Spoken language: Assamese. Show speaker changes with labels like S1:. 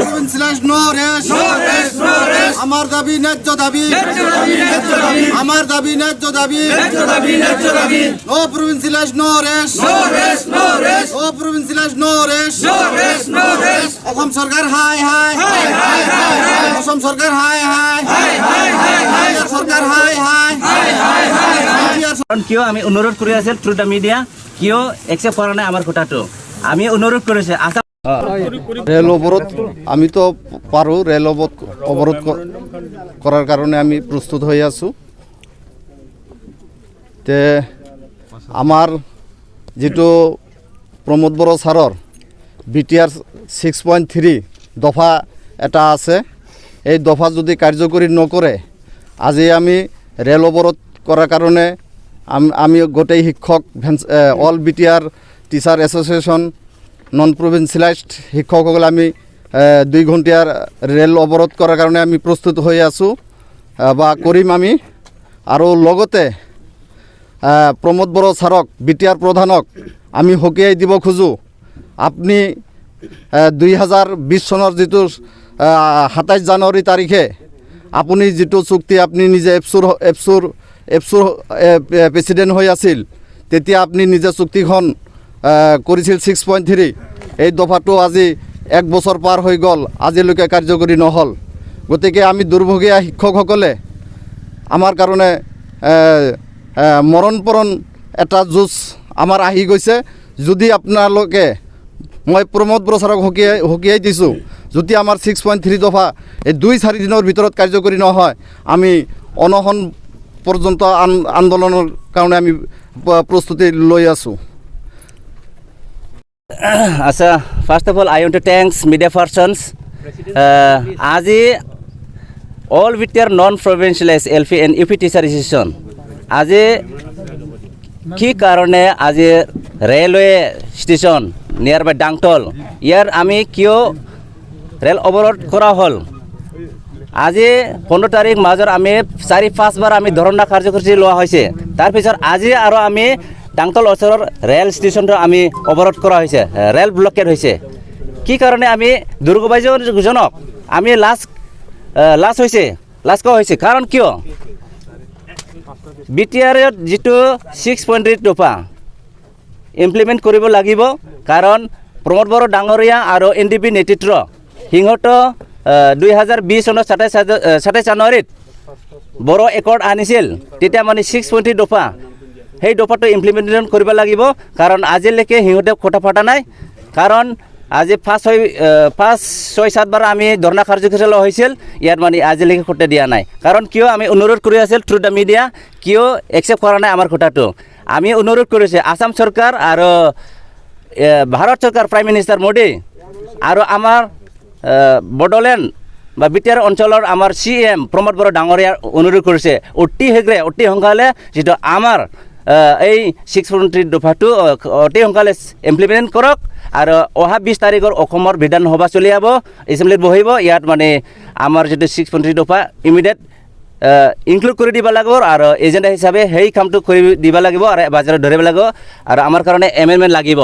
S1: provincialize, no rest. আমার দাবি ন্যায্য দাবি, আমার দাবি ন্যায্য দাবি, no provincialize, no rest. No provincialize, no rest. Assam সরকার হাই হাই, অসম সরকার হাই হাই, সরকার হাই হাই।
S2: কিয় আমি অনুৰোধ কৰি আছিল থ্ৰু দ্য মিডিয়া, কিয় একচেপ্ট কৰা নাই আমাৰ কথাটো। আমি অনুৰোধ কৰিছে আসাম
S1: রেল অবরোধ, আমি তো পারো রেল অবরোধ করার কারণে আমি প্রস্তুত হয়ে আছো। তে আমার যেটো প্রমোদ বড় স্যারর বিটিআর 6.3 দফা এটা আছে, এই দফা যদি কার্যকরী নকরে আজি আমি রেল অবরোধ করার কারণে আমি গোটেই শিক্ষক all BTR teacher association non provincialized শিক্ষকসকলে আমি 2 ঘণ্টাৰ ৰেল অৱৰোধ কৰাৰ কাৰণে আমি প্ৰস্তুত হৈ আছোঁ বা কৰিম আমি। আৰু লগতে প্ৰমোদ বড়ো ছাৰক বিটিআৰ প্ৰধানক আমি সকীয়াই দিব খোজোঁ, আপুনি 2020 চনৰ যিটো 27 জানুৱাৰী তাৰিখে আপুনি যিটো চুক্তি আপুনি নিজে এপছুৰ প্ৰেচিডেণ্ট হৈ আছিল, তেতিয়া আপুনি নিজে চুক্তিখন কৰিছিল 6.3। এই দফাটো আজি 1 বছৰ পাৰ হৈ গ'ল, আজিলৈকে কাৰ্যকৰী নহ'ল। গতিকে আমি দুৰ্ভগীয়া শিক্ষকসকলে আমাৰ কাৰণে মৰণপৰণ এটা যুঁজ আমাৰ আহি গৈছে। যদি আপোনালোকে, মই প্ৰমোদ বড়ো ছাৰক সকীয়াই দিছোঁ, যদি আমাৰ 6.3 দফা এই 2-4 দিনৰ ভিতৰত কাৰ্যকৰী নহয়, আমি অনশন পৰ্যন্ত আন্দোলনৰ কাৰণে আমি প্ৰস্তুতি লৈ আছোঁ।
S2: আচ্ছা, first of all I want to thanks media persons. আজি all BTR non provincialize LP and UP teacher association আজি কি কারণে আজি railway station nearby Dangtol ইয়ার আমি কিয় রেল অবরোধ করা হল। আজি 15 তারিখ মাজৰ আমি 4-5 বাৰ আমি ধৰ্ণা কাৰ্যসূচী লোৱা হৈছে। তাৰপিছত আজি আৰু আমি ডাংটল ওচৰৰ ৰেল ষ্টেচনটো আমি অৱৰোধ কৰা হৈছে, ৰেল ব্লকেট হৈছে। কি কাৰণে আমি দুৰ্গবাইজনক আমি লাজ কোৱা হৈছে, কাৰণ কিয় বিটিআৰত যিটো 6.3 দফা ইমপ্লিমেণ্ট কৰিব লাগিব। কাৰণ প্ৰমোদ বড়ো ডাঙৰীয়া আৰু এনডিপি নেতৃত্ব সিহঁত 2020 চনৰ 27 জানুৱাৰীত বড়ো একৰ্ড আনিছিল, তেতিয়া মানে 6.3 দফা সেই দফাটো ইমপ্লিমেণ্টেশ্যন কৰিব লাগিব। কাৰণ আজিলৈকে সিহঁতে কথা পতা নাই, কাৰণ আজি 5-6-7 বাৰ আমি ধৰ্ণা কাৰ্যসূচী লোৱা হৈছিল, ইয়াত মানে আজিলৈকে কথা দিয়া নাই। কাৰণ কিয় আমি অনুৰোধ কৰি আছিল থ্ৰু দ্য মিডিয়া, কিয় একচেপ্ট কৰা নাই আমাৰ কথাটো। আমি অনুৰোধ কৰিছোঁ আসাম চৰকাৰ আৰু ভাৰত চৰকাৰ, প্ৰাইম মিনিষ্টাৰ মোদী আৰু আমাৰ বড়োলেণ্ড বা বিটিআৰ অঞ্চলৰ আমাৰ CM প্ৰমোদ বড়ো ডাঙৰীয়াৰ অনুৰোধ কৰিছে অতি শীঘ্ৰে অতি সোনকালে যিটো আমাৰ এই 6.3 দফাটো অতি সোনকালে ইমপ্লিমেণ্ট কৰক। আৰু অহা 20 তাৰিখৰ অসমৰ বিধানসভা চলি যাব, এছেম্বলিত বহিব। ইয়াত মানে আমাৰ যিটো 6.3 দফা ইমিডিয়েট ইনক্লুড কৰি দিব লাগিব আৰু এজেণ্ডা হিচাপে সেই কামটো কৰি দিব লাগিব আৰু বাজাৰত ধৰিব লাগিব। আৰু আমাৰ কাৰণে এমেণ্ডমেণ্ট লাগিব।